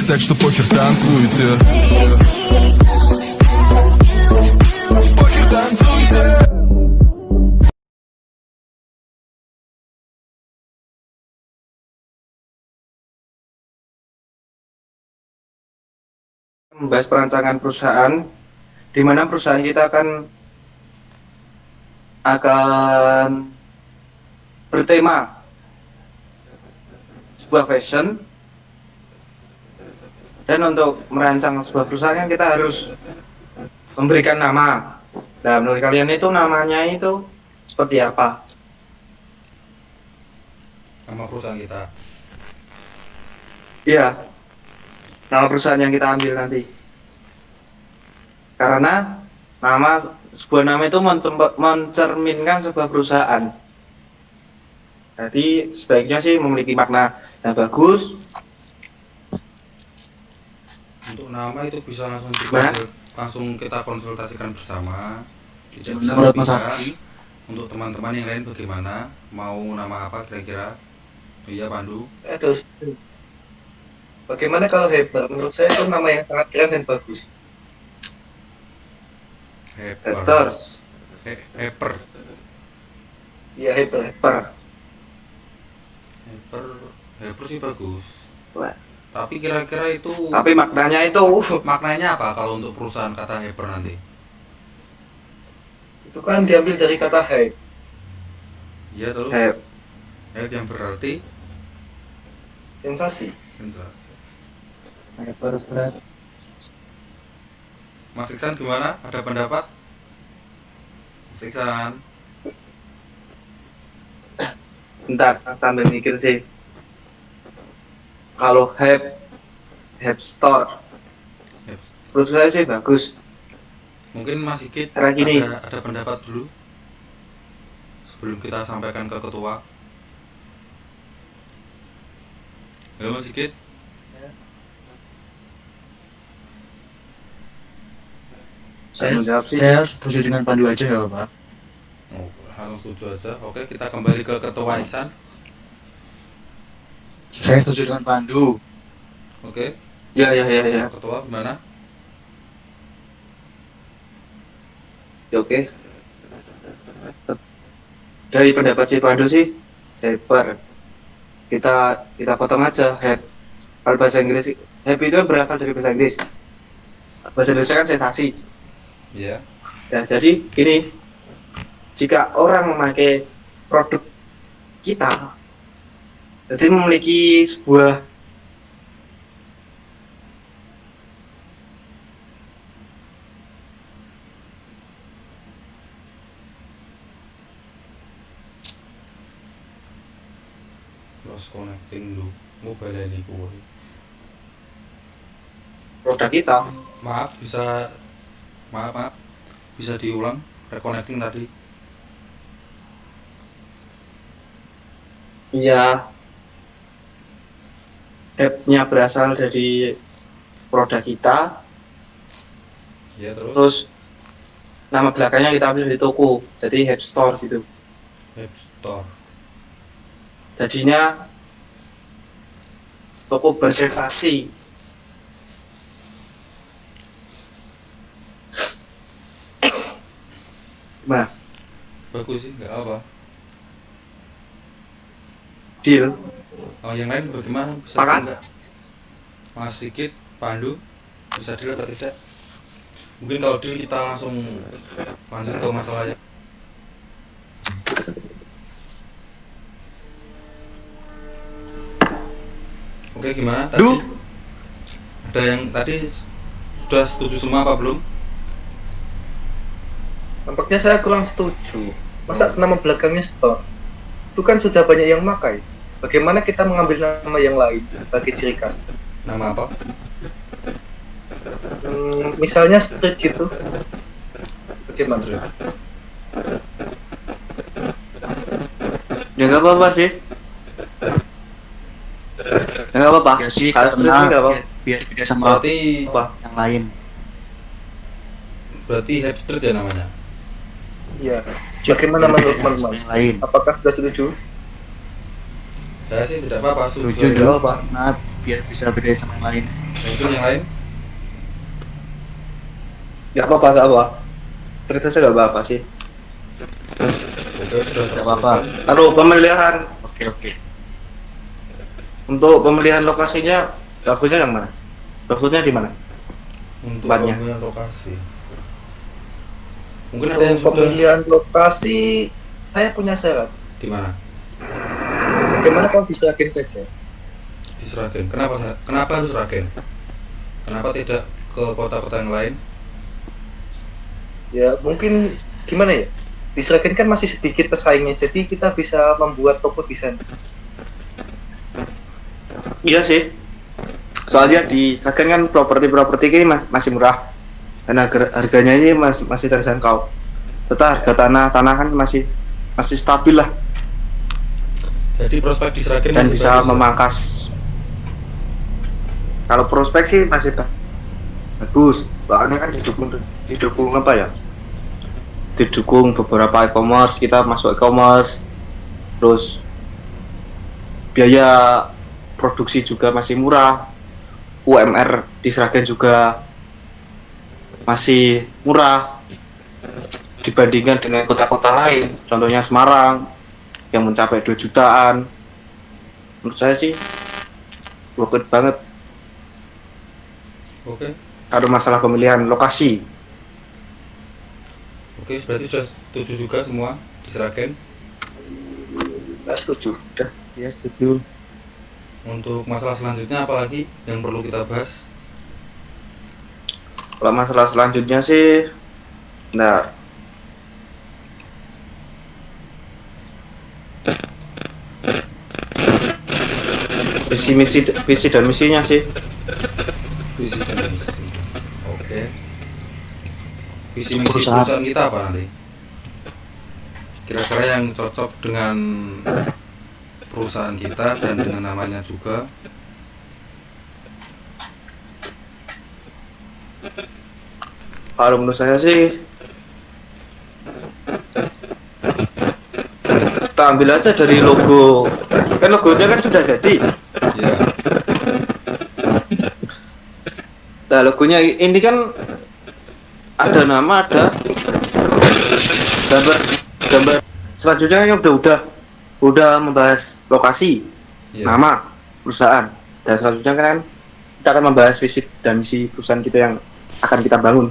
так что похер, танцуйте. Похер, танцуйте. Membahas perancangan perusahaan, di mana perusahaan kita akan bertema sebuah fashion, dan untuk merancang sebuah perusahaan kan kita harus memberikan nama. Nah, menurut kalian itu namanya itu seperti apa? Nama perusahaan kita. Iya, nama perusahaan yang kita ambil nanti. Karena sebuah nama itu mencerminkan sebuah perusahaan. Jadi sebaiknya sih memiliki makna yang bagus. Untuk nama itu bisa langsung kita konsultasikan bersama. Tidak bisa Menurut Mas sepihak. Aki? Untuk teman-teman yang lain bagaimana? Mau nama apa kira-kira? Iya, Pandu. Aduh. Bagaimana kalau Hyper? Menurut saya itu nama yang sangat keren dan bagus. Haters. Hyper. Iya, Hyper. Hyper sih bagus. Wah. Tapi kira-kira itu Tapi maknanya itu maknanya apa kalau untuk perusahaan kata hyper nanti? itu kan diambil dari kata hype. Iya, terus Hype, hype yang berarti sensasi. sensasi. Hyper berat. Mas Iksan gimana? Ada pendapat? Mas Iksan. Bentar, sambil mikir sih. Kalau hype store, Hype. menurut saya sih bagus. Mungkin Mas Sigit Karena gini. ada pendapat dulu sebelum kita sampaikan ke ketua. Halo Mas Sigit. Saya setuju dengan Pandu aja nggak apa-apa. Oh, langsung setuju aja. Oke, kita kembali ke ketua Iksan. Saya setuju dengan Pandu. Oke, Ya. ketua gimana? Ya, oke. Dari pendapat si Pandu sih hyper. Kita potong aja hype. Kalau bahasa Inggris, hype itu kan berasal dari bahasa Inggris. Bahasa Indonesia kan sensasi. Iya. Nah, jadi gini, jika orang memakai produk kita, jadi memiliki sebuah Lost connecting lu. Mobile ini kuwi. produk kita, Maaf, bisa diulang reconnecting tadi. ya hype-nya berasal dari produk kita, Ya, terus terus nama belakangnya kita ambil di toko, jadi hype store gitu. App Store. Jadinya toko bersensasi. Gimana? Bagus sih, nggak apa. Deal? Oh, yang lain bagaimana? Bisa Sepakat. enggak? Mas Sigit, Pandu, bisa dulu atau tidak? Mungkin kalau dulu kita langsung lanjut ke masalahnya. Oke, gimana tadi? Duh. Ada yang tadi sudah setuju semua apa belum? Nampaknya saya kurang setuju. Masa nama belakangnya store? Itu kan sudah banyak yang makai. Bagaimana kita mengambil nama yang lain sebagai ciri khas? Nama apa? Misalnya street gitu. Bagaimana? Street. Ya nggak apa-apa sih. Ya nggak apa-apa. Ya sih, Kalau street sih nggak apa-apa. biar beda sama Berarti yang lain. Hype Street ya namanya. Iya. Bagaimana Biar menurut beda sama teman-teman? yang lain. Apakah sudah setuju? Saya sih tidak apa-apa, Setuju setuju. ya, apa? Nah, biar bisa beda sama yang lain. Mungkin yang lain? Gak apa-apa, gak apa. Cerita saya gak apa-apa sih. Oke, sudah Gak apa-apa. terputuskan. Lalu pemilihan Oke. untuk pemilihan lokasinya bagusnya yang mana? Bagusnya di mana? Untuk Tempatnya. pemilihan lokasi. Mungkin ada yang Untuk sudah pemilihan lokasi, saya punya syarat. di mana? Bagaimana kalau di Sragen saja? Di Sragen. Kenapa harus Sragen? Kenapa tidak ke kota-kota yang lain? Ya mungkin gimana ya? Di Sragen kan masih sedikit pesaingnya, jadi kita bisa membuat toko di sana. Iya sih. Soalnya di Sragen kan properti ini masih murah. Dan harganya ini masih terjangkau. Serta harga tanah kan masih stabil lah Jadi prospek di Sragen dan masih bisa bagus, ya? memangkas. Kalau prospek sih masih bagus. Soalnya kan didukung apa ya? Didukung beberapa e-commerce, kita masuk e-commerce. Terus biaya produksi juga masih murah. UMR di Sragen juga masih murah dibandingkan dengan kota-kota lain, contohnya Semarang yang mencapai 2 jutaan. Menurut saya sih worth it banget Oke. kalau masalah pemilihan lokasi. Oke, berarti sudah setuju juga semua di Sragen. Nggak setuju. Udah, ya setuju. Untuk masalah selanjutnya apalagi yang perlu kita bahas? Kalau masalah selanjutnya sih, nah visi dan misinya sih. Visi dan misi. Oke. Visi misi perusahaan kita apa nanti? Kira-kira yang cocok dengan perusahaan kita dan dengan namanya juga. Kalau menurut saya sih, kita ambil aja dari logo. Kan logonya kan sudah jadi. Ya, Nah, logonya ini kan ada nama, ada gambar. Selanjutnya kan udah membahas lokasi, ya. nama, perusahaan. Dan selanjutnya kan kita akan membahas visi dan misi perusahaan kita yang akan kita bangun.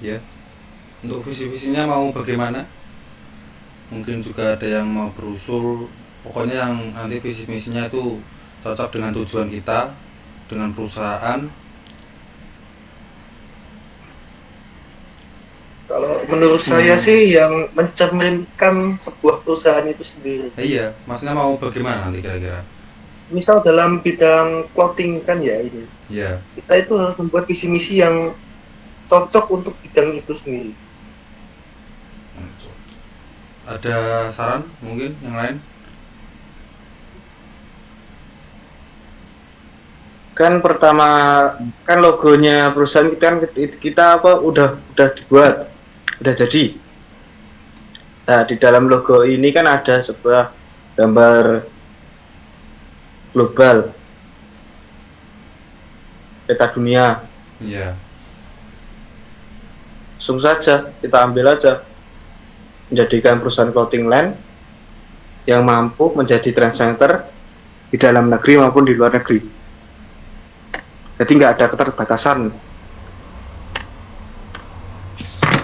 Ya. Untuk visi-visinya mau bagaimana? Mungkin juga ada yang mau berusul. Pokoknya yang nanti visi-misinya itu cocok dengan tujuan kita, dengan perusahaan. Kalau menurut saya sih yang mencerminkan sebuah perusahaan itu sendiri. Iya, maksudnya mau bagaimana nanti kira-kira? Misal dalam bidang clothing kan ya ini, Ya, kita itu harus membuat visi misi yang cocok untuk bidang itu sendiri. ada saran mungkin yang lain? Kan pertama kan logonya perusahaan kita apa udah dibuat, udah jadi. Nah, di dalam logo ini kan ada sebuah gambar global, peta dunia. Iya. Langsung saja kita ambil aja, menjadikan perusahaan clothing line yang mampu menjadi trend center di dalam negeri maupun di luar negeri. Jadi nggak ada keterbatasan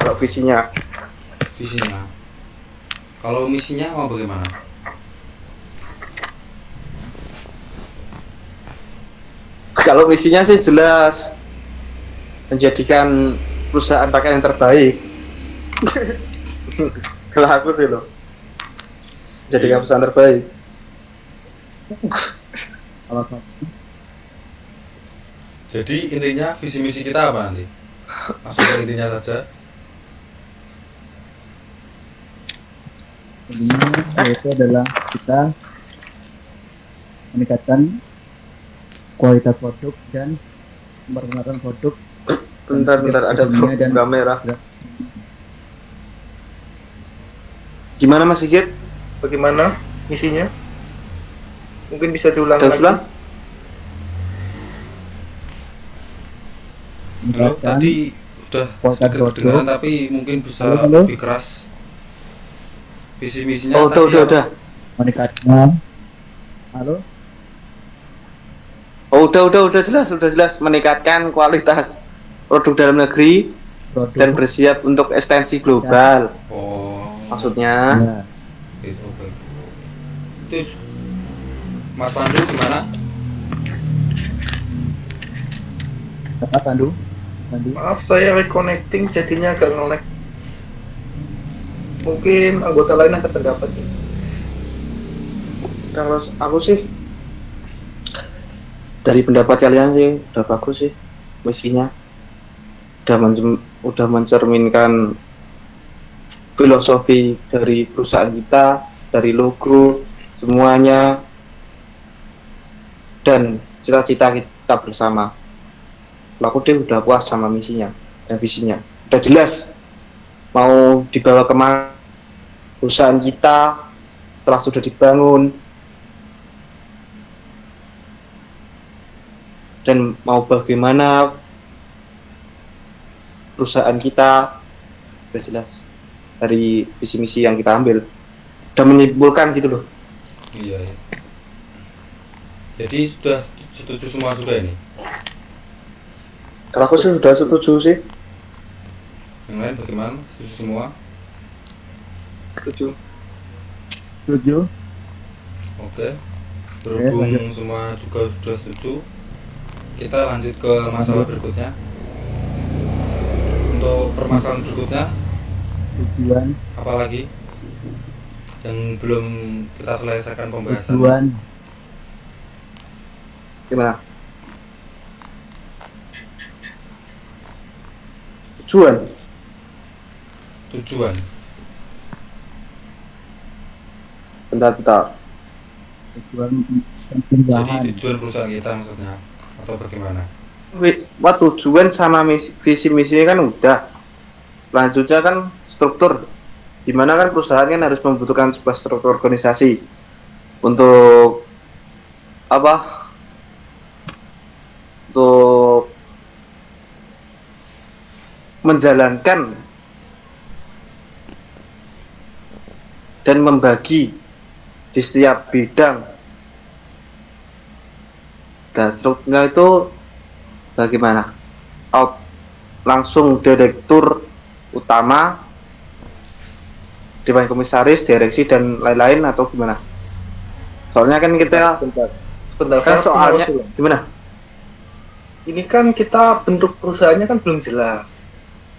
kalau visinya. Visinya. Kalau misinya mau bagaimana? Kalau misinya sih jelas, menjadikan perusahaan pakaian yang terbaik. Kalau aku sih loh, menjadikan perusahaan terbaik. Jadi intinya visi misi kita apa nanti? Langsung ke intinya saja. Intinya yaitu adalah kita meningkatkan kualitas produk dan memperkenalkan produk. Bentar ada dunia dan kamera. Gimana Mas Sigit? Bagaimana? misinya? Mungkin bisa diulang Dan lagi. ulang. Halo, Meningkatkan tadi udah kualitas sedikit produk. kedengaran tapi mungkin bisa Halo. lebih keras. Visi misinya Oh, tadi apa? udah. meningkatkan halo Oh, udah jelas. Meningkatkan kualitas produk dalam negeri produk dan bersiap untuk ekstensi global. Oh, Maksudnya, ya. gitu, oke. Terus Mas Pandu gimana? Apa Pandu? Pandu Maaf, saya reconnecting jadinya agak nge-lag. Mungkin anggota lain ada pendapat. kalau aku sih dari pendapat kalian sih udah bagus sih misinya. Udah mencerminkan filosofi dari perusahaan kita, dari logo semuanya, dan cita-cita kita bersama. Aku deh udah puas sama misinya dan visinya. Udah jelas mau dibawa kemana perusahaan kita setelah sudah dibangun, dan mau bagaimana perusahaan kita. Udah jelas dari visi misi yang kita ambil, udah menyimpulkan gitu loh. Iya, iya. Jadi sudah setuju semua sudah ini. Kalau aku sih sudah setuju sih. Yang lain bagaimana? Setuju semua? Setuju. setuju Oke. Berhubung lanjut. semua juga sudah setuju, kita lanjut ke masalah berikutnya. Untuk permasalahan berikutnya, tujuan apalagi yang belum kita selesaikan pembahasan? tujuan Gimana? Tujuan. Tujuan. Bentar. tujuan Jadi pencegahan tujuan perusahaan kita maksudnya atau bagaimana? Tujuan sama visi misinya kan udah. Selanjutnya kan struktur. Dimana kan perusahaan kan harus membutuhkan sebuah struktur organisasi untuk apa? Untuk menjalankan dan membagi di setiap bidang. Dan strukturnya itu bagaimana? Langsung direktur utama, dewan komisaris, direksi, dan lain-lain, atau gimana? Soalnya kan kita Sebentar, kan saya punya soalnya usulan. gimana? Ini kan kita bentuk perusahaannya kan belum jelas,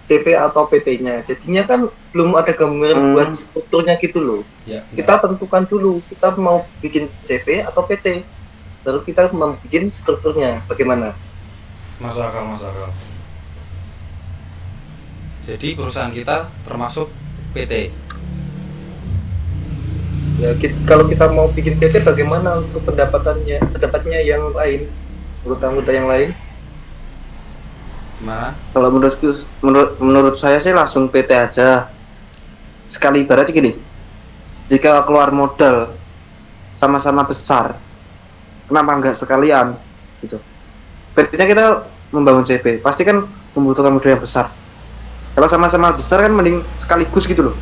CV atau PT-nya. Jadinya kan belum ada gambaran buat strukturnya gitu loh. Ya, Kita tentukan dulu, kita mau bikin CV atau PT. Baru kita membuat strukturnya. Bagaimana? masuk akal. Jadi perusahaan kita termasuk PT. Ya, kalau kita mau bikin PT, bagaimana untuk pendapatnya yang lain, anggota-anggota yang lain? Gimana? Kalau menurut saya sih langsung PT aja. Sekali ibaratnya gini, jika keluar modal sama-sama besar, kenapa enggak sekalian gitu? PT-nya kita membangun CP, pasti kan membutuhkan modal yang besar. Kalau sama-sama besar kan mending sekaligus gitu loh.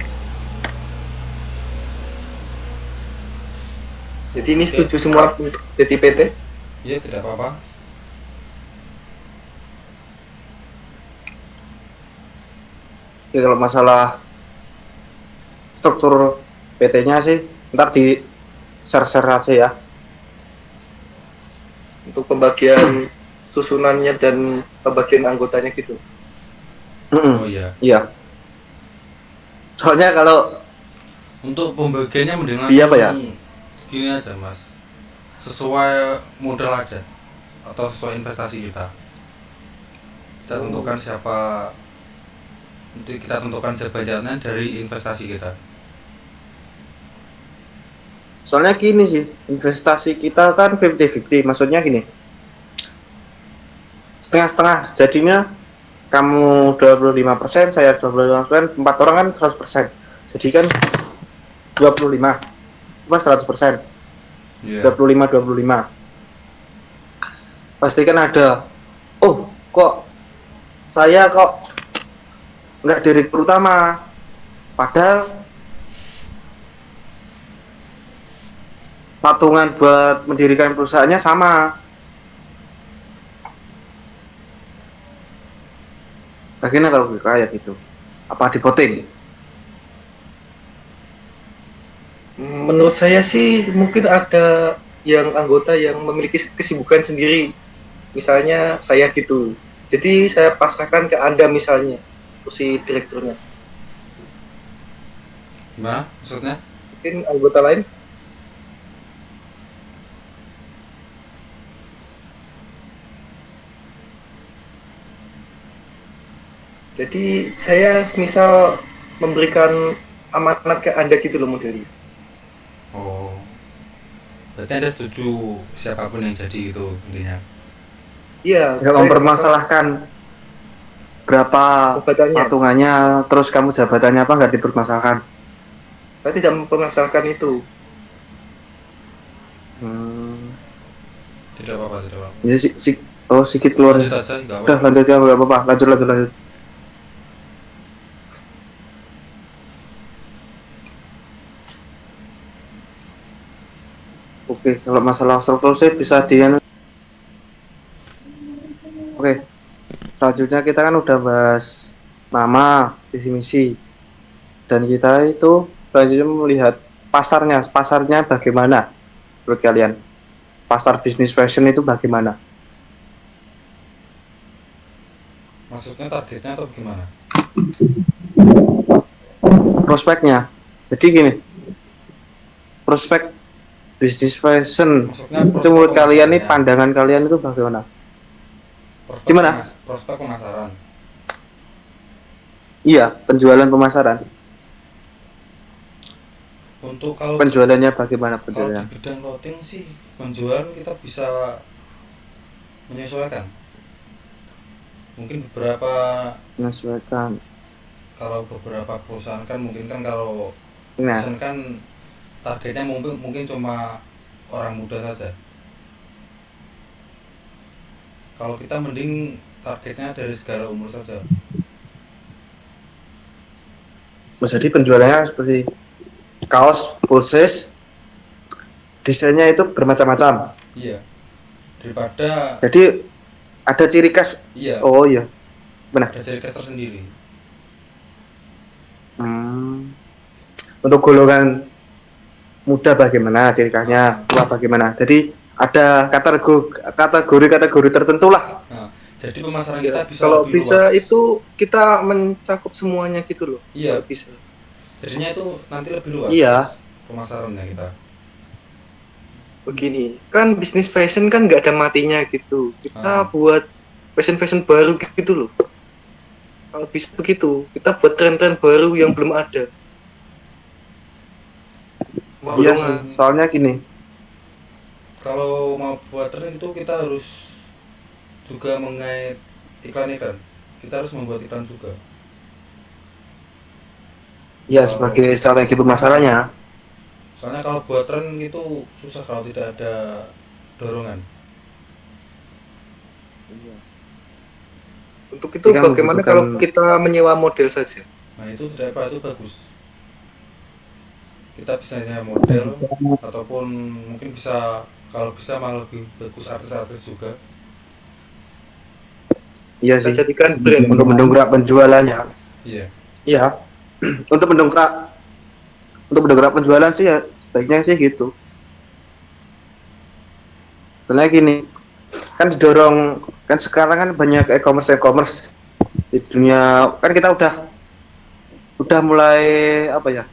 Jadi ini setuju semua untuk jadi PT? Ya tidak apa-apa. Ya, kalau masalah struktur PT-nya sih ntar di share-share aja ya. Untuk pembagian susunannya dan pembagian anggotanya gitu. Oh iya. Iya. Soalnya kalau Untuk pembagiannya mending Iya, Pak, ya? gini aja mas, sesuai modal aja atau sesuai investasi kita. Kita tentukan siapa, nanti kita tentukan jabatannya dari investasi kita. soalnya gini sih, investasi kita kan 50-50, maksudnya gini, setengah-setengah, jadinya kamu 25%, saya 25%, 4 orang kan 100%, jadi kan 25. Pas 100%. Iya. 25. Pasti kan ada, oh kok saya kok nggak direktur utama, padahal patungan buat mendirikan perusahaannya sama. Bagaimana kalau kayak gitu? Apa dipoting? Menurut saya sih mungkin ada yang anggota yang memiliki kesibukan sendiri. Misalnya saya gitu. Jadi saya pasrahkan ke Anda misalnya, si direkturnya. Gimana maksudnya? Mungkin anggota lain. Jadi saya misal memberikan amanat ke Anda gitu loh modelnya. Oh, berarti Anda setuju siapapun yang jadi itu intinya? Iya, Nggak saya mempermasalahkan berapa jabatannya. patungannya, terus kamu jabatannya apa nggak dipermasalahkan? Saya tidak mempermasalahkan itu. Tidak apa-apa, tidak apa-apa. Jadi sedikit keluar. Lanjut aja, nggak Udah apa-apa. lanjut ya, nggak apa-apa. Lanjut. Oke, kalau masalah struktur sih bisa Oke, selanjutnya kita kan udah bahas nama, visi misi, dan kita itu selanjutnya melihat pasarnya bagaimana menurut kalian? Pasar bisnis fashion itu bagaimana? Maksudnya targetnya atau gimana? Prospeknya. Jadi gini, prospek bisnis fashion Maksudnya itu menurut kalian nih, pemasarannya. pandangan kalian itu bagaimana? Prospek Gimana? Prospek pemasaran. Iya, penjualan pemasaran. Untuk kalau Penjualannya bagaimana kalau penjualannya? di bidang clothing sih penjualan kita bisa menyesuaikan. Mungkin beberapa Menyesuaikan. kalau beberapa perusahaan kan mungkin kan kalau Nah, fashion kan targetnya mungkin cuma orang muda saja. Kalau kita mending targetnya dari segala umur saja. jadi penjualannya seperti kaos, full size, desainnya itu bermacam-macam. Iya. Daripada Jadi ada ciri khas. iya, Oh iya, benar. ada ciri khas tersendiri. Untuk golongan muda bagaimana ciri khasnya, tua bagaimana. Jadi ada kategori tertentu lah. Nah, jadi pemasaran Ya, kita bisa kalau lebih bisa luas. itu kita mencakup semuanya gitu loh. Iya. Kalau bisa. Jadinya itu nanti lebih luas. Iya. Pemasarannya kita. Begini, kan bisnis fashion kan nggak ada matinya gitu. Kita Ah. buat fashion baru gitu loh. Kalau bisa begitu, kita buat tren-tren baru yang belum ada. Iya, Golongan- soalnya gini. Kalau mau buat tren itu kita harus juga mengait iklan-iklan. Kita harus membuat iklan juga. Ya, sebagai strategi pemasarannya. Soalnya kalau buat tren itu susah kalau tidak ada dorongan. Untuk itu Kita bagaimana membutuhkan- kalau kita menyewa model saja? Nah itu tidak apa, itu bagus. Kita bisa nyewa model ataupun mungkin bisa kalau bisa malah lebih bagus artis-artis juga. Iya Kita sih. jadikan brand. Untuk mendongkrak penjualannya. Iya. Iya. Untuk mendongkrak penjualan sih ya baiknya sih gitu. Soalnya gini, kan didorong, kan sekarang kan banyak e-commerce di dunia, kan kita udah mulai apa ya?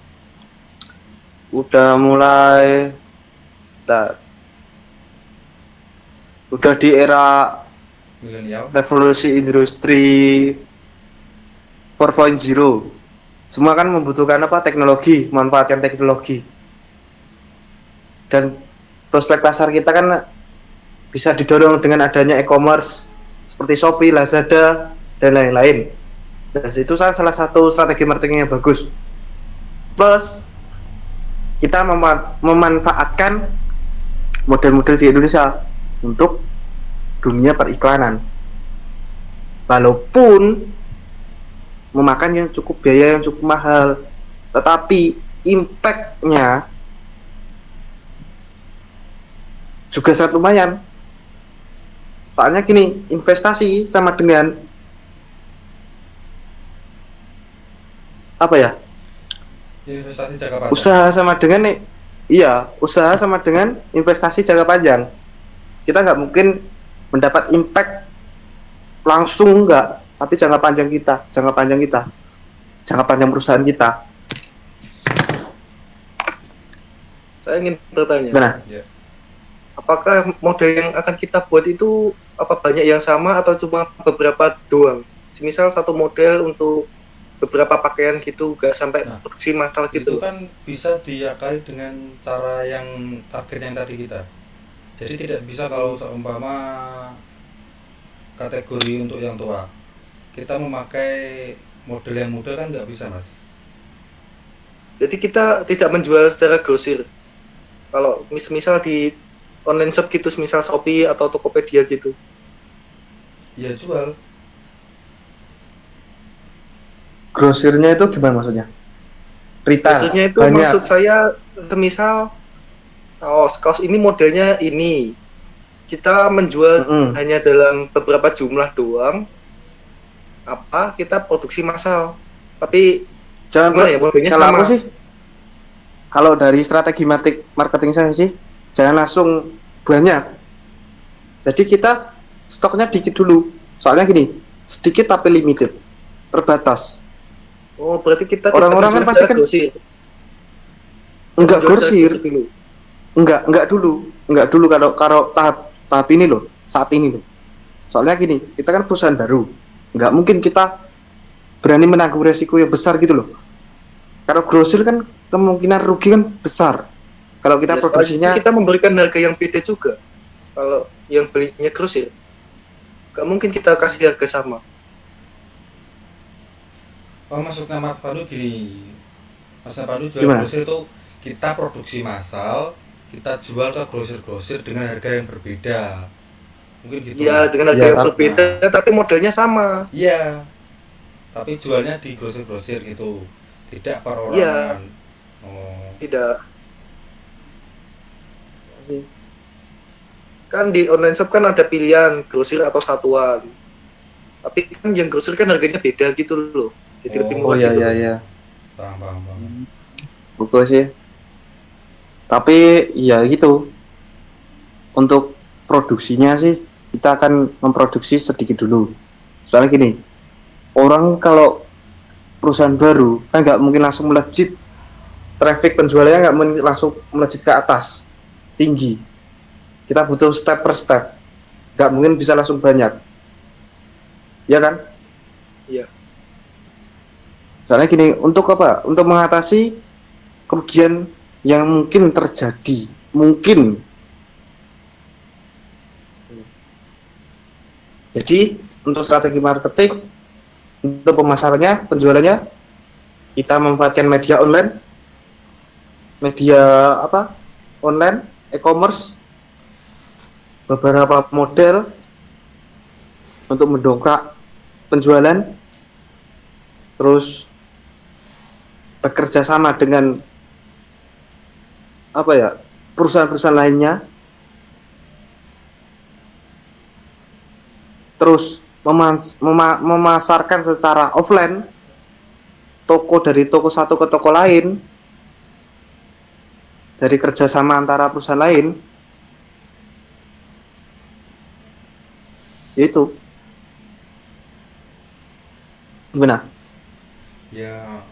Udah di era Milenial. revolusi industri 4.0. Semua kan membutuhkan apa? Teknologi, memanfaatkan teknologi. Dan prospek pasar kita kan bisa didorong dengan adanya e-commerce seperti Shopee, Lazada, dan lain-lain. Dan itu salah satu strategi marketing yang bagus. Plus kita memanfaatkan model-model di Indonesia untuk dunia periklanan. Walaupun memakan yang cukup biaya yang cukup mahal, tetapi impact-nya juga sangat lumayan. Soalnya gini, investasi sama dengan apa ya? Investasi jangka panjang. Usaha sama dengan investasi jangka panjang. Kita nggak mungkin mendapat impact langsung, enggak, tapi jangka panjang perusahaan kita. Saya ingin bertanya, Gimana? Ya. apakah model yang akan kita buat itu apa banyak yang sama atau cuma beberapa doang? Semisal satu model untuk beberapa pakaian gitu, gak sampai Nah, produksi massal Itu gitu. kan bisa diakai dengan cara yang target yang tadi kita. Jadi tidak bisa kalau seumpama kategori untuk yang tua kita memakai model yang muda kan nggak bisa, Mas. Jadi kita tidak menjual secara grosir. Kalau misal di online shop gitu, misal Shopee atau Tokopedia gitu. Ya jual. Grosirnya itu gimana maksudnya? Retail. Maksudnya itu banyak. maksud saya semisal kaos ini modelnya ini. Kita menjual hanya dalam beberapa jumlah doang. Kita produksi massal. Tapi Jangan ya modelnya kalau sama. aku sih, kalau dari strategi marketing saya sih, jangan langsung banyak. Jadi kita stoknya dikit dulu. Soalnya gini, sedikit tapi limited, terbatas. Oh, berarti kita tidak Orang-orang kan menjual pasti secara kan grosir. enggak Menjual secara grosir, dulu. enggak dulu kalau tahap ini loh, saat ini loh. Soalnya gini, kita kan perusahaan baru, enggak mungkin kita berani menanggung resiko yang besar gitu loh. Kalau grosir kan kemungkinan rugi kan besar. Kalau kita Ya, produksinya soalnya kita memberikan harga yang beda juga. Kalau yang belinya grosir, gak mungkin kita kasih harga sama. Oh, maksudnya Mas Pandu gini. Mas Pandu jual Gimana? grosir itu kita produksi massal, kita jual ke grosir-grosir dengan harga yang berbeda. Mungkin gitu. Ya, dengan harga Ya, yang berbeda, tapi modelnya sama. Iya. Tapi jualnya di grosir-grosir gitu. Tidak Iya. perorangan. Oh. Tidak. Kan di online shop kan ada pilihan grosir atau satuan. Tapi kan yang grosir kan harganya beda gitu loh. Jadi lebih oh murah ya gitu. ya ya, Paham. betul sih. Tapi ya gitu. Untuk produksinya sih kita akan memproduksi sedikit dulu. Soalnya gini, orang kalau perusahaan baru kan nggak mungkin langsung melejit, traffic penjualannya nggak mungkin langsung melejit ke atas tinggi. Kita butuh step per step, nggak mungkin bisa langsung banyak, ya kan? Iya. Soalnya gini, untuk apa? Untuk mengatasi kerugian yang mungkin terjadi, mungkin. Jadi untuk strategi marketing, untuk pemasarannya, penjualannya, kita memanfaatkan media online, online, e-commerce, beberapa model untuk mendongkrak penjualan, terus bekerja sama dengan perusahaan-perusahaan lainnya, terus memasarkan secara offline, toko dari toko satu ke toko lain, dari kerjasama antara perusahaan lain. Itu gimana? Ya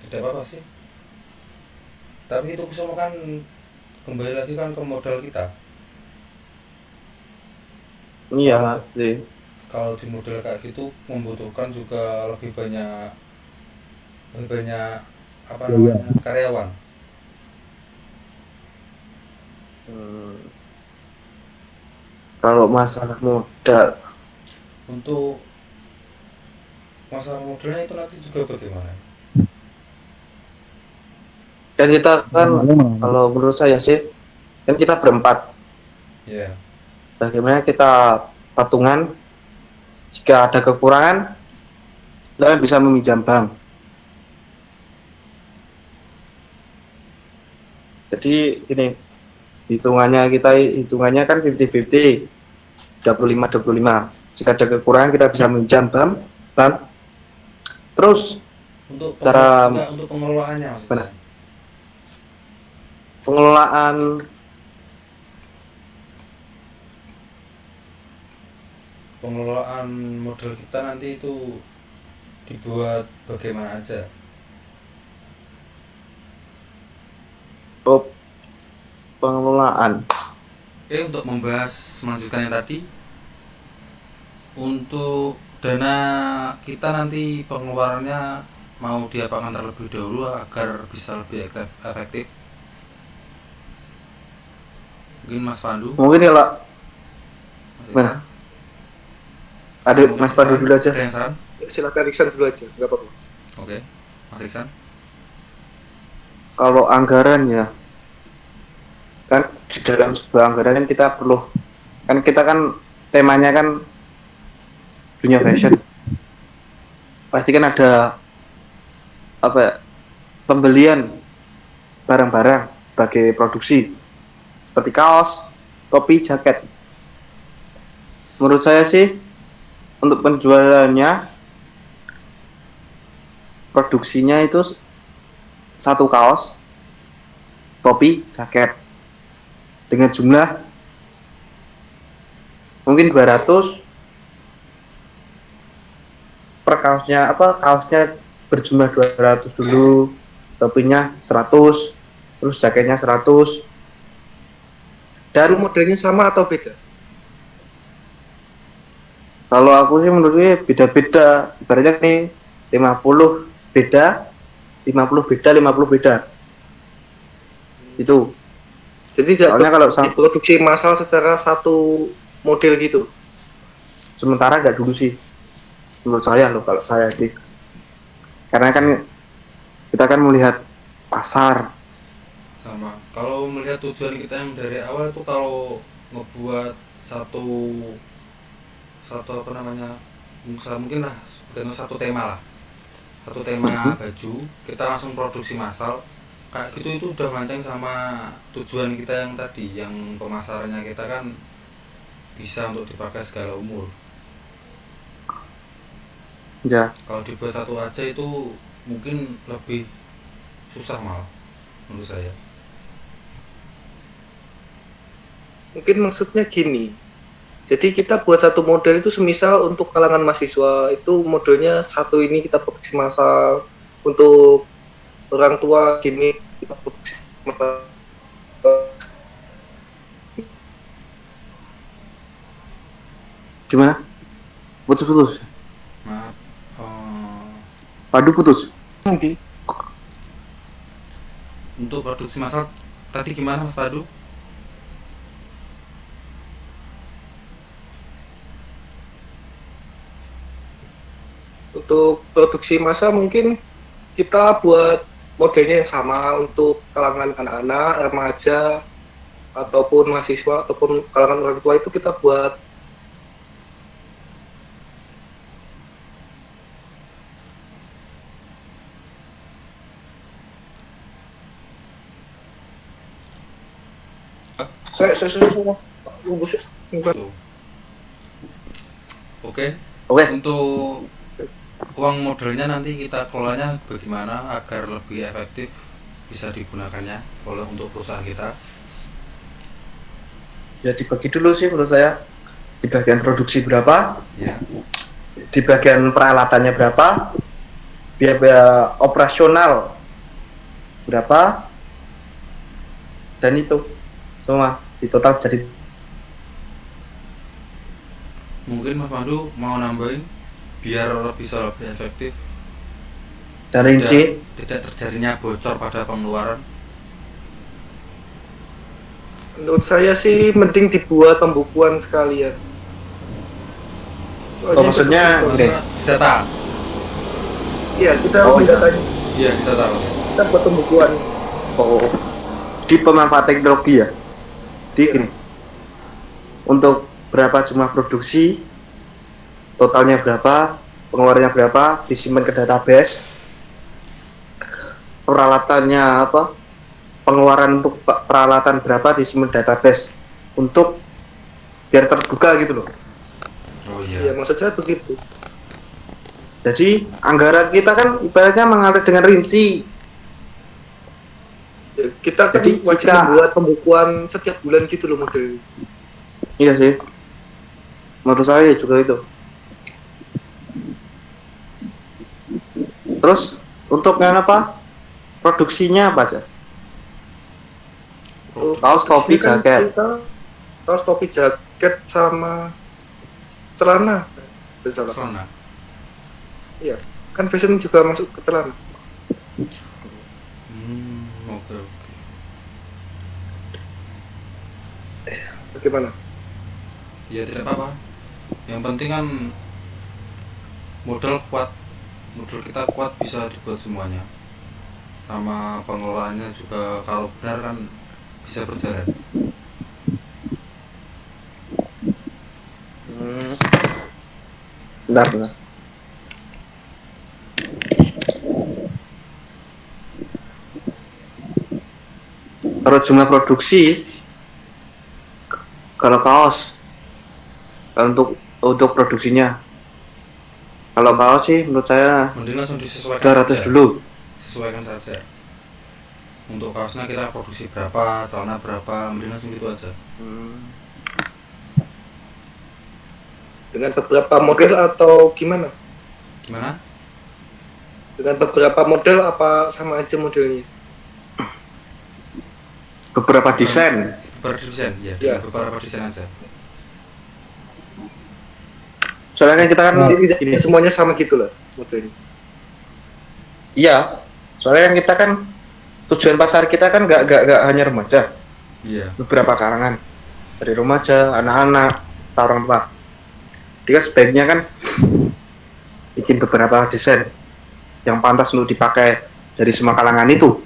tidak apa-apa sih. Tapi itu semua kan kembali lagi kan ke modal kita. Iya sih. Kalau di model kayak gitu membutuhkan juga lebih banyak karyawan. Kalau masalah modal, Untuk masalah modelnya itu nanti juga bagaimana? Kan kita kan Malam. kalau menurut saya sih kan kita berempat. Ya. Bagaimana kita patungan jika ada kekurangan kalian bisa meminjam bank. Jadi gini, hitungannya kan 50-50, 25-25. Jika ada kekurangan kita bisa meminjam bank. Terus Untuk Cara- untuk pengelolaannya maksudnya. Benar. pengelolaan Pengelolaan modal kita nanti itu dibuat bagaimana aja. pengelolaan Oke, untuk membahas melanjutkan yang tadi, untuk dana kita nanti pengeluarannya mau diapakan terlebih dahulu agar bisa lebih efektif. Mungkin Mas Pandu, mungkin ya lah. Mas Mana? Iksan. Ada Mungkin Mas Pandu Iksan, dulu aja. ada yang saran? Silakan Iksan dulu aja, nggak apa-apa. Oke, Mas Iksan. Kalau anggaran ya kan di dalam sebuah anggaran kan kita perlu kan kita kan temanya kan dunia fashion, pasti kan ada apa ya, pembelian barang-barang sebagai produksi seperti kaos, topi, jaket. Menurut saya sih untuk penjualannya produksinya itu satu kaos, topi, jaket dengan jumlah mungkin 200 per kaosnya, kaosnya berjumlah 200 dulu, topinya 100, terus jaketnya 100. Dan Dan modelnya sama atau beda? kalau aku sih menurutnya beda-beda, ibaratnya nih 50 beda, 50 beda, 50 beda. Itu. Jadi tidak Soalnya kalau diproduksi massal secara satu model gitu. sementara nggak dulu sih. Menurut saya loh, kalau saya sih. Karena kan kita kan melihat pasar. Sama. Kalau melihat tujuan kita yang dari awal itu kalau ngebuat satu apa namanya, mungkin lah satu tema lah, satu tema baju kita langsung produksi massal kayak gitu, itu udah mancing sama tujuan kita yang tadi, yang pemasarannya kita kan bisa untuk dipakai segala umur. Ya, Kalau dibuat satu aja itu mungkin lebih susah malah menurut saya. Mungkin maksudnya gini. Jadi kita buat satu model itu semisal untuk kalangan mahasiswa itu modelnya satu ini kita produksi massal, untuk orang tua gini kita produksi massal. gimana? Putus-putus. Maaf, Padu putus. untuk produksi massal tadi gimana Mas Padu? Untuk produksi massal mungkin kita buat modelnya yang sama untuk kalangan anak-anak, remaja, ataupun mahasiswa, ataupun kalangan orang tua itu kita buat. Saya Tuh. Oke. Oke. Untuk uang modalnya nanti kita kelolanya bagaimana agar lebih efektif bisa digunakannya oleh untuk perusahaan kita. Ya dibagi dulu sih menurut saya. Di bagian produksi berapa, Ya. di bagian peralatannya berapa, biaya operasional berapa, dan itu semua di total jadi. Mungkin Mas Pandu mau nambahin biar bisa lebih efektif, Dan rinci. tidak terjadinya bocor pada pengeluaran. Menurut saya sih mending dibuat pembukuan sekalian. Oh, maksudnya Maksudnya data. Iya, kita Oh, iya. mendatanya, Iya, kita tahu. kita buat pembukuan. Oh, di pemanfaatan teknologi ya. Di gini. Untuk berapa jumlah produksi, totalnya berapa, pengeluarannya berapa, disimpan ke database. Peralatannya apa? Pengeluaran untuk peralatan berapa disimpan database untuk biar terbuka gitu loh. Oh Ya iya. maksud saya begitu. Jadi anggaran kita kan ibaratnya mengalir dengan rinci. Ya, kita kan Jadi wajib jika- membuat pembukuan setiap bulan gitu loh model. Iya sih. Menurut saya juga itu. Terus untuk yang apa? Produksinya apa aja? Kaos, topi, Kan jaket. kita kaos, topi, jaket sama celana. Betul. Celana. Iya, kan fashion juga masuk ke celana. Oke oke. Bagaimana? Ya tidak apa-apa. Yang penting kan modal kuat, modal kita kuat bisa dibuat semuanya. Sama pengelolaannya juga kalau benar kan bisa berjalan. Benar, benar. Kalau jumlah produksi, kalau kaos, kalau untuk produksinya, kalau kaos sih menurut saya Mending langsung disesuaikan 200 saja. dulu. Sesuaikan saja. Untuk kaosnya kita produksi berapa, celana berapa, mending langsung gitu aja. Dengan beberapa model atau gimana? Gimana? Dengan beberapa model apa sama aja modelnya? Beberapa desain. Beberapa desain, ya, Ya. dengan beberapa desain aja. Soalnya kan kita kan Jadi tidak gini. semuanya sama gitu lah modelnya. Iya. Soalnya kan kita kan tujuan pasar kita kan nggak hanya remaja, Iya. beberapa kalangan dari remaja, anak-anak, atau orang tua. Dia sebaiknya kan bikin beberapa desain yang pantas untuk dipakai dari semua kalangan itu.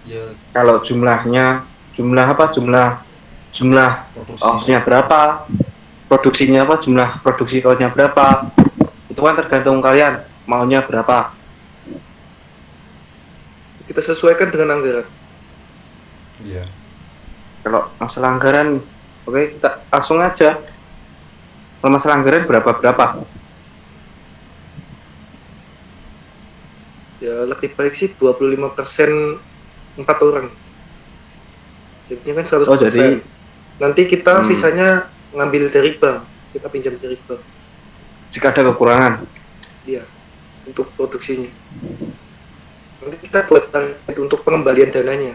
Ya, Kalau jumlah produksi. kaosnya berapa, produksinya apa, jumlah produksi kaosnya berapa, itu kan tergantung kalian maunya berapa. Kita sesuaikan dengan anggaran. Iya. Kalau masalah anggaran, oke, kita langsung aja. Kalau masalah anggaran berapa? Ya lebih baik sih 25% 4 orang. Jadinya kan 100%. Oh, jadi Nanti kita Hmm. sisanya ngambil dari bank. Kita pinjam dari bank. jika ada kekurangan, Iya. Untuk produksinya. Nanti kita buat target untuk pengembalian dananya.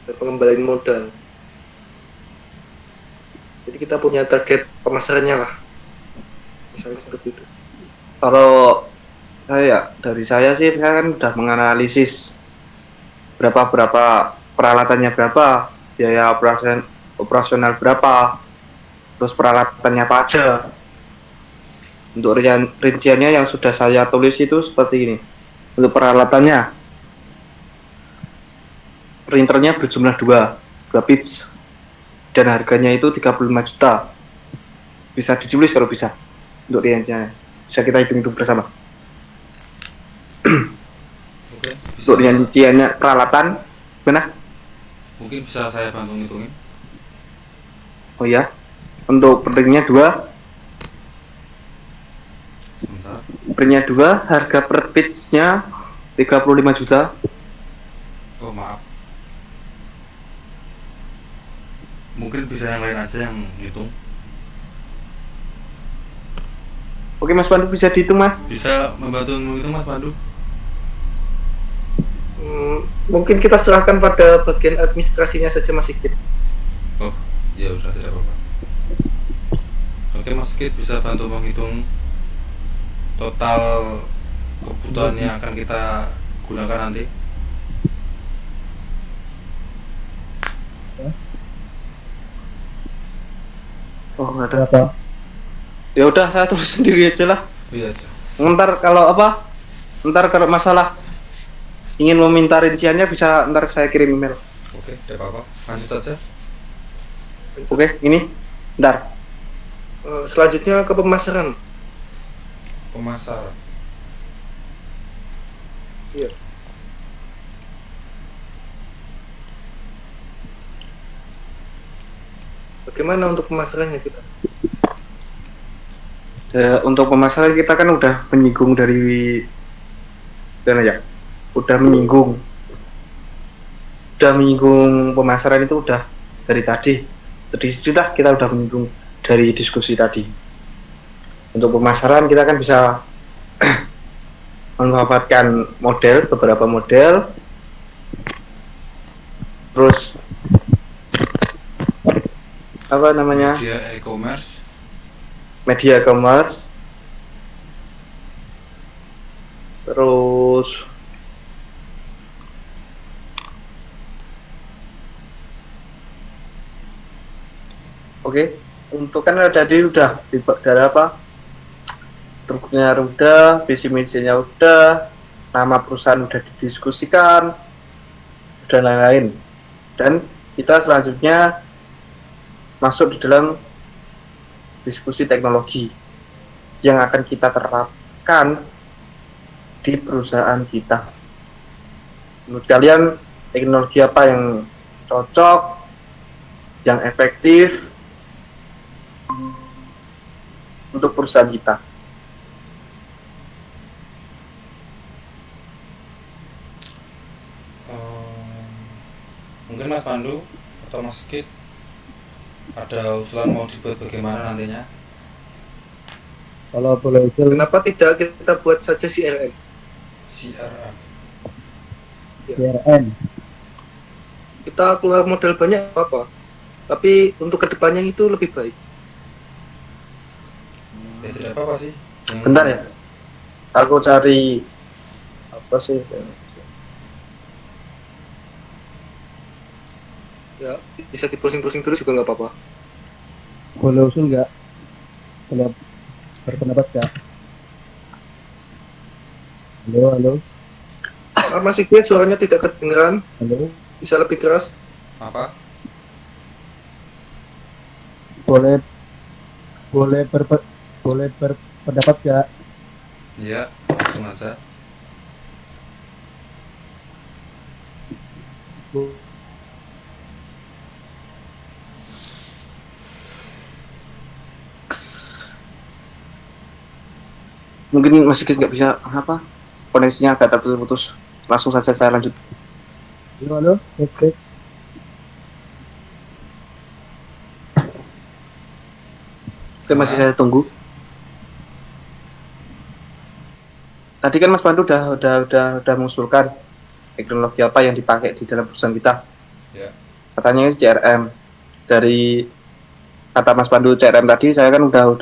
Dan pengembalian modal. Jadi kita punya target pemasarannya lah. Misalnya seperti itu. kalau dari saya sih, saya kan udah menganalisis berapa peralatannya berapa, biaya operasional berapa, terus peralatannya apa aja. Untuk rinciannya yang sudah saya tulis itu seperti ini. Untuk peralatannya, printernya berjumlah 2 pitch, dan harganya itu 35 juta. Bisa ditulis kalau bisa. Untuk rinciannya bisa kita hitung bersama. Oke. Untuk rinciannya peralatan, mana? Mungkin bisa saya bantu ngitungin. Oh ya, untuk printnya 2, Sebentar. printnya 2, harga per pitch-nya 35 juta. Oh maaf. Mungkin bisa yang lain aja yang ngitung. Oke Mas Pandu, bisa dihitung Mas? Bisa membantu menghitung Mas Pandu? Mungkin kita serahkan pada bagian administrasinya saja Mas Sigit. Oh, ya udah tidak apa-apa. Oke Mas Kit bisa bantu menghitung total kebutuhan yang akan kita gunakan nanti. Oh nggak ada. Berapa? Ya udah saya tulis sendiri aja lah. Iya. Ntar kalau apa Ntar kalau masalah ingin meminta rinciannya bisa ntar saya kirim email. Oke, tidak apa-apa. Lanjut aja. Oke, ini ntar. Selanjutnya ke pemasaran. Pemasaran. Iya. Bagaimana untuk pemasarannya kita? Untuk pemasaran kita kan udah menyinggung dari mana ya? Udah menyinggung pemasaran itu udah dari tadi. Jadi sudah kita udah menyinggung dari diskusi tadi. Untuk pemasaran kita kan bisa memanfaatkan beberapa model, terus apa namanya, Dia e-commerce. media e-commerce, terus oke, untuk kan tadi udah dari apa, strukturnya udah, visi misinya udah, nama perusahaan udah didiskusikan, dan lain-lain. Dan kita selanjutnya masuk di dalam diskusi teknologi yang akan kita terapkan di perusahaan kita. Menurut kalian teknologi apa yang cocok, yang efektif untuk perusahaan kita? Mungkin Mas Pandu atau Mas Kit ada usulan mau dibuat bagaimana nantinya? Kalau boleh usul, Kenapa tidak kita buat saja CRM? CRM. CRM. Kita keluar modal banyak apa? Tapi untuk kedepannya itu lebih baik. Ya tidak apa-apa sih. Bentar ya, aku cari apa sih? Ya, bisa di-browsing-browsing terus juga nggak apa-apa. Boleh usul nggak? Boleh berpendapat nggak? Halo. Masih Sigit, suaranya tidak kedengeran. Halo. Bisa lebih keras. Apa? Boleh berpendapat nggak? Iya, langsung aja. Mungkin masih nggak bisa apa, koneksinya agak terputus-putus. Langsung saja saya lanjut. Halo. Cek. Oke, masih saya tunggu. Tadi kan Mas Pandu udah mengusulkan teknologi apa yang dipakai di dalam perusahaan kita. Ya. Katanya ini CRM. Dari kata Mas Pandu CRM tadi, saya kan udah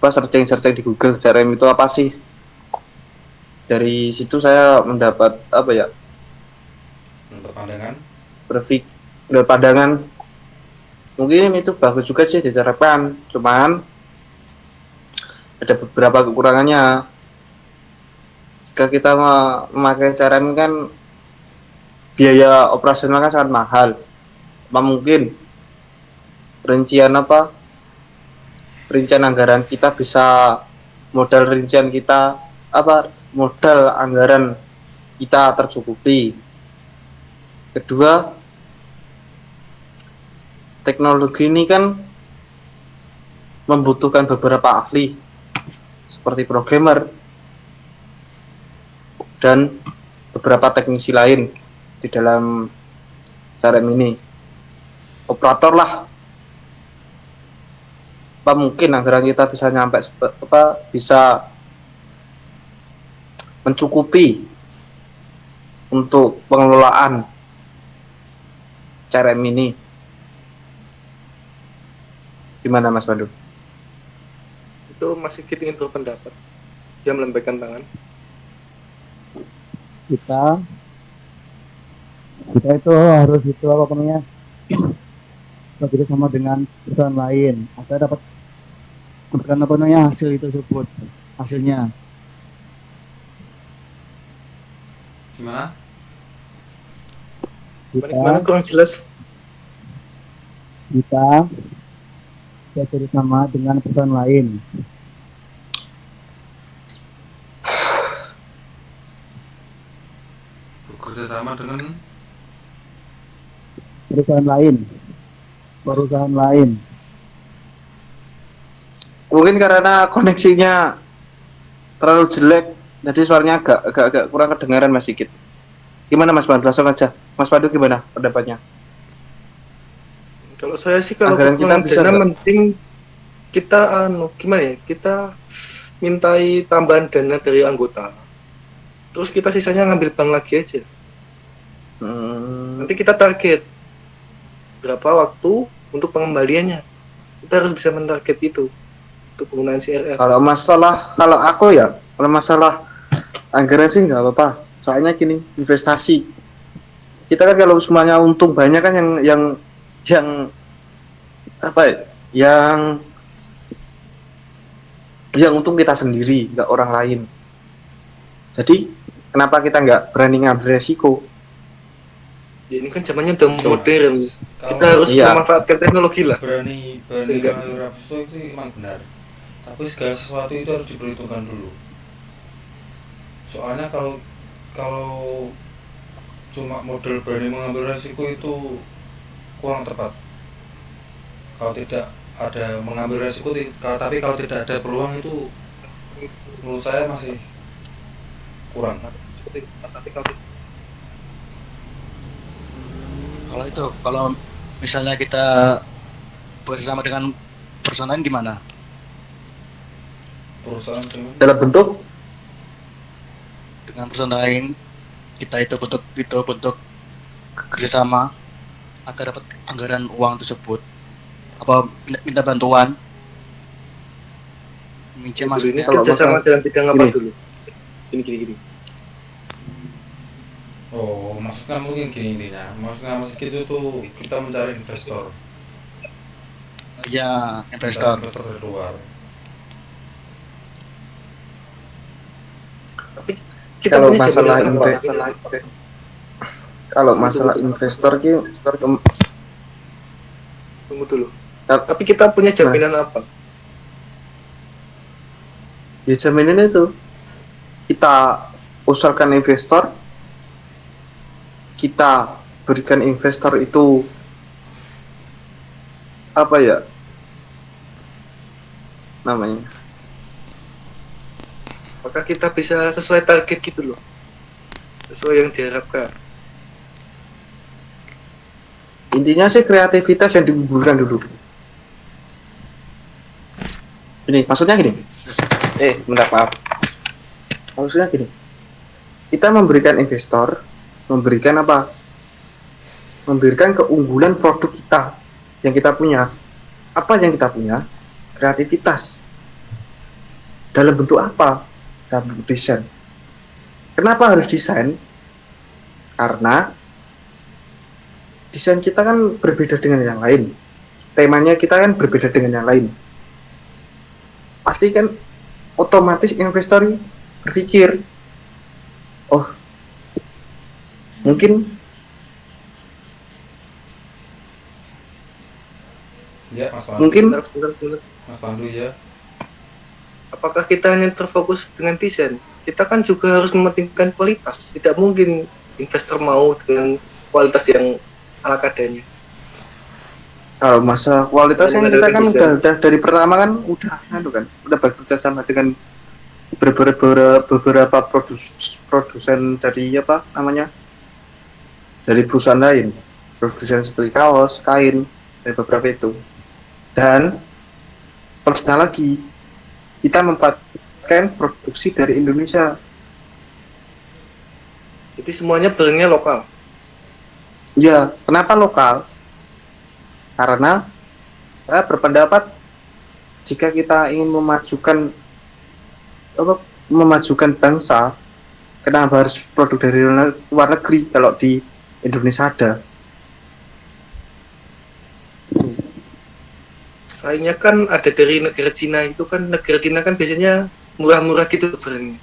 apa, searching di Google, CRM itu apa sih? Dari situ saya mendapat apa ya? Untuk pandangan. Pandangan mungkin itu bagus juga sih diterapkan, cuman ada beberapa kekurangannya. Jika kita memakai CRM kan biaya operasional kan sangat mahal. Apa mungkin rincian anggaran kita bisa, modal anggaran kita tercukupi. Kedua, teknologi ini kan membutuhkan beberapa ahli seperti programmer dan beberapa teknisi lain di dalam CRM ini. Operator lah. Apa mungkin anggaran kita bisa bisa mencukupi untuk pengelolaan CRM ini? Gimana Mas Pandu? Itu masih kita ingin berpendapat. Dia melambaikan tangan. Kita itu harus itu apa namanya, bekerja sama dengan perusahaan lain agar dapat hasil itu tersebut hasilnya. Gimana? Gimana Kita kurang jelas? kita bekerja sama dengan perusahaan lain. Bekerja sama dengan Perusahaan lain. Perusahaan lain. Mungkin karena koneksinya terlalu jelek, jadi suaranya agak kurang kedengaran Mas Sigit. Gimana Mas Pandu? Langsung aja. Mas Pandu gimana pendapatnya? Kalau saya sih kalau Anggaran kita kekurangan bisa dana nggak? mending kita gimana ya? Kita mintai tambahan dana dari anggota. Terus kita sisanya ngambil bank lagi aja. Nanti kita target berapa waktu untuk pengembaliannya. Kita harus bisa mentarget itu untuk penggunaan CRR. Kalau masalah anggaran sih nggak apa-apa. Soalnya gini, investasi. Kita kan kalau semuanya untung banyak kan yang apa ya? Yang untung kita sendiri, nggak orang lain. Jadi kenapa kita nggak berani ngambil resiko? Ya, ini kan zamannya udah modern. Kita Kalau harus Iya. memanfaatkan teknologi lah. berani Sehingga- mengambil resiko itu emang benar, tapi segala sesuatu itu harus diperhitungkan dulu. Soalnya kalau cuma model berani mengambil resiko itu kurang tepat. Kalau tidak ada mengambil resiko, tapi kalau tidak ada peluang itu menurut saya masih kurang. Kalau itu, kalau misalnya kita bersama dengan perusahaan lain gimana? Perusahaan dengan Dalam bentuk Dengan perusahaan lain kita itu bentuk kerjasama agar dapat anggaran uang tersebut. Apa minta bantuan? Minjem Dulu ini maksudnya. Kalau kerjasama masalah- dalam bidang apa gini. dulu? Gini. Oh, maksudnya mungkin gini intinya. Maksudnya masih gitu tuh kita mencari investor. Ya, Mencari investor. investor dari luar. Tapi kita Kalau punya masalah jaminan apa? kalau masalah investor ki Tunggu dulu. Tap- Tapi kita punya jaminan apa? ya jaminan itu kita usulkan investor, kita berikan investor itu apa ya namanya, Apakah kita bisa sesuai target gitu loh? Sesuai yang diharapkan. intinya sih kreativitas yang diunggulkan dulu. Ini maksudnya gini, bentar maaf, maksudnya gini, kita memberikan investor, memberikan apa, memberikan keunggulan produk kita yang kita punya. Apa yang kita punya? Kreativitas. Dalam bentuk apa? Dalam bentuk desain. Kenapa harus desain? Karena desain kita kan berbeda dengan yang lain. Temanya kita kan berbeda dengan yang lain. Pasti kan otomatis investor berpikir, oh mungkin Ya, Mas Pandu. mungkin Sebentar. Mas Pandu ya. Apakah kita hanya terfokus dengan desain? Kita kan juga harus mementingkan kualitas. Tidak mungkin investor mau dengan kualitas yang ala kadarnya. kalau masa kualitas kan Ada kita kan desain. udah dari pertama kan udah bekerja sama dengan beberapa produsen dari apa namanya, dari perusahaan lain, produsen seperti kaos, kain, dan beberapa itu. Dan plusnya lagi, kita memperhatikan produksi dari Indonesia. Jadi semuanya barangnya lokal. Ya, kenapa lokal? Karena saya berpendapat jika kita ingin memajukan bangsa, kenapa harus produk dari luar negeri kalau di Indonesia ada? Sayangnya kan ada dari negara Cina itu kan, negara Cina kan biasanya murah-murah gitu barangnya.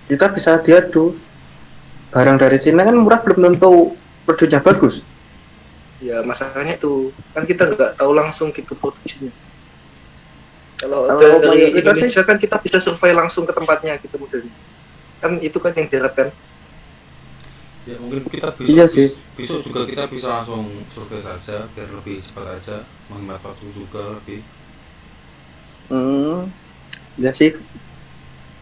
Kita bisa diadu barang dari Cina kan murah, belum tentu produknya bagus. Ya masalahnya itu kan kita nggak tahu langsung gitu produksinya. Kalau Kalau dari itu Indonesia kan kita bisa survei langsung ke tempatnya gitu modelnya. Kan itu kan yang diharapkan. Ya mungkin kita Iya besok sih. besok juga kita bisa langsung survei saja biar lebih cepat aja, menghemat waktu juga lebih. Ya sih.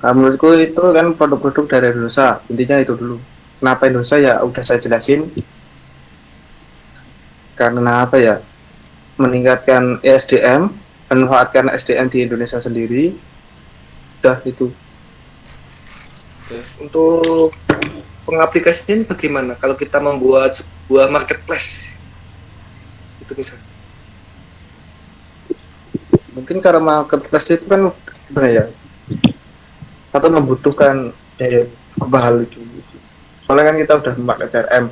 Nah, menurutku itu kan produk-produk dari Indonesia, intinya itu dulu. Kenapa Indonesia ya udah saya jelasin. Karena apa ya? Meningkatkan SDM, manfaatkan SDM di Indonesia sendiri. Udah itu. Untuk pengaplikasian bagaimana kalau kita membuat sebuah marketplace itu misalnya? Mungkin karena marketplace itu kan gimana ya? Atau membutuhkan daya kebal itu. Soalnya kan kita udah memakai CRM.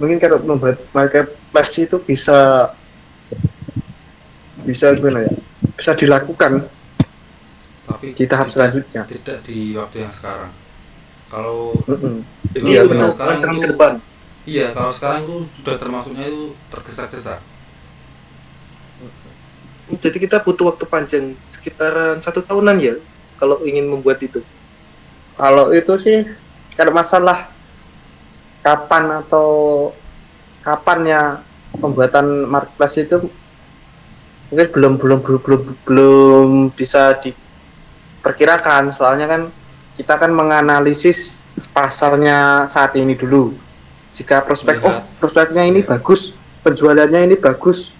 Mungkin kalau membuat marketplace itu bisa gimana ya? Bisa dilakukan Tapi di tahap selanjutnya. tidak di waktu yang sekarang. Kalau Jadi Iya, kalau benar. untuk sekarang rancangan itu- ke depan. Iya, kalau sekarang itu sudah termasuknya itu tergesa-gesa. Jadi kita butuh waktu panjang sekitaran 1 tahunan ya kalau ingin membuat itu. Kalau itu sih kalau masalah kapan atau kapannya pembuatan marketplace itu mungkin belum bisa diperkirakan, soalnya kan kita kan menganalisis pasarnya saat ini dulu. Jika Melihat. prospeknya ini bagus, penjualannya ini bagus,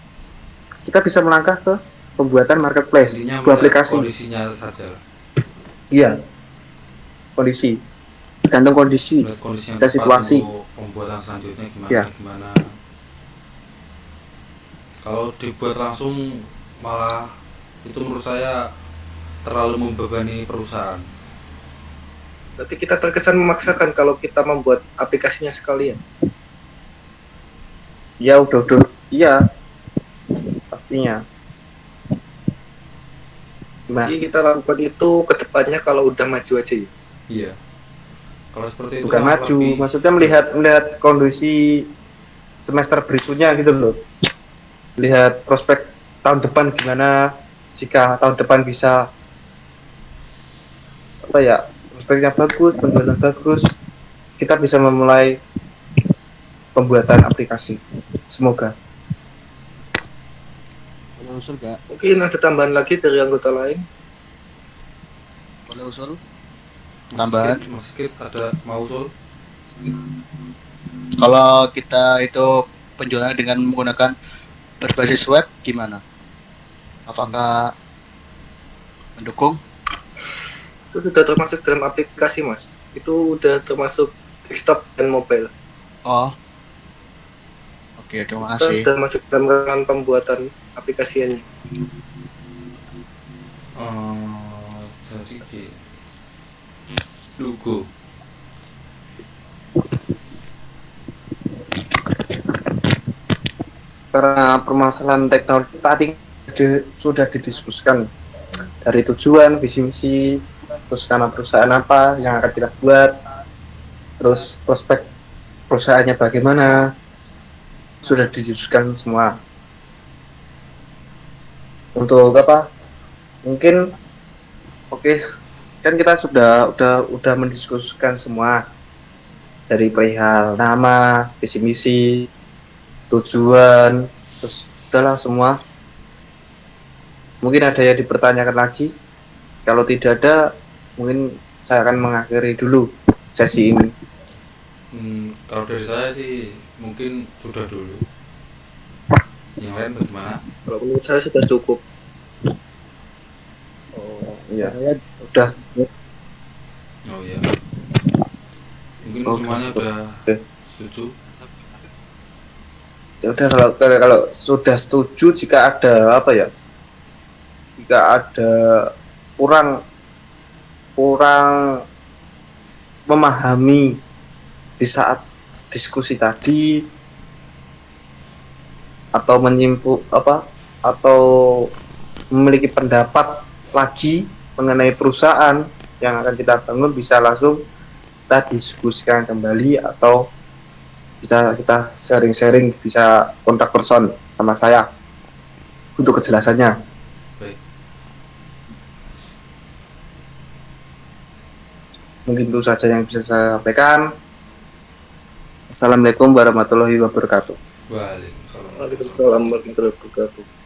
kita bisa melangkah ke pembuatan marketplace, Intinya sebuah melihat aplikasi. kondisinya saja. Iya, kondisi, tergantung kondisi Melihat kondisi yang dan tepat situasi. untuk pembuatan selanjutnya gimana Ya. gimana. Kalau dibuat langsung malah itu menurut saya terlalu membebani perusahaan. Berarti kita terkesan memaksakan kalau kita membuat aplikasinya sekalian. Ya udah, iya pastinya. Nah, Jadi kita lakukan itu ke depannya kalau udah maju aja ya. Iya. Kalau seperti itu bukan malah maju, lebih- maksudnya melihat kondisi semester berikutnya gitu loh. Lihat prospek tahun depan gimana, jika tahun depan bisa apa ya, prospeknya bagus, penjualan bagus, kita bisa memulai pembuatan aplikasi. Semoga. Boleh usul gak? Mungkin ada tambahan lagi dari anggota lain. Boleh usul? Tambahan? Mas Kit ada mau usul? Kalau kita itu penjualan dengan menggunakan berbasis web gimana? Apakah mendukung? Itu sudah termasuk dalam aplikasi mas. Itu udah termasuk desktop dan mobile. Oh, oke, terima Itu kasih. sudah masuk dalam ranah pembuatan aplikasinya. Jadi gini. Logo. Karena permasalahan teknologi tadi sudah didiskusikan dari tujuan, visi misi, terus nama perusahaan apa yang akan kita buat, terus prospek perusahaannya bagaimana, sudah didiskusikan semua. Untuk apa? Mungkin oke, kan kita udah mendiskusikan semua dari perihal nama, visi misi, tujuan, terus udahlah semua. Mungkin ada yang dipertanyakan lagi. Kalau tidak ada, mungkin saya akan mengakhiri dulu sesi ini. Kalau dari saya sih mungkin sudah dulu. Yang lain bagaimana? Kalau menurut saya sudah cukup. Oh iya, udah. Oh iya. Mungkin Oke. semuanya udah Oke. setuju. Ya udah, kalau sudah setuju, jika ada apa ya, jika ada kurang memahami di saat diskusi tadi, atau atau memiliki pendapat lagi mengenai perusahaan yang akan kita bangun, bisa langsung kita diskusikan kembali atau bisa kita sharing-sharing, bisa kontak person sama saya untuk kejelasannya. Baik. Mungkin itu saja yang bisa saya sampaikan. Assalamualaikum warahmatullahi wabarakatuh. Waalaikumsalam. Waalaikumsalam warahmatullahi wabarakatuh.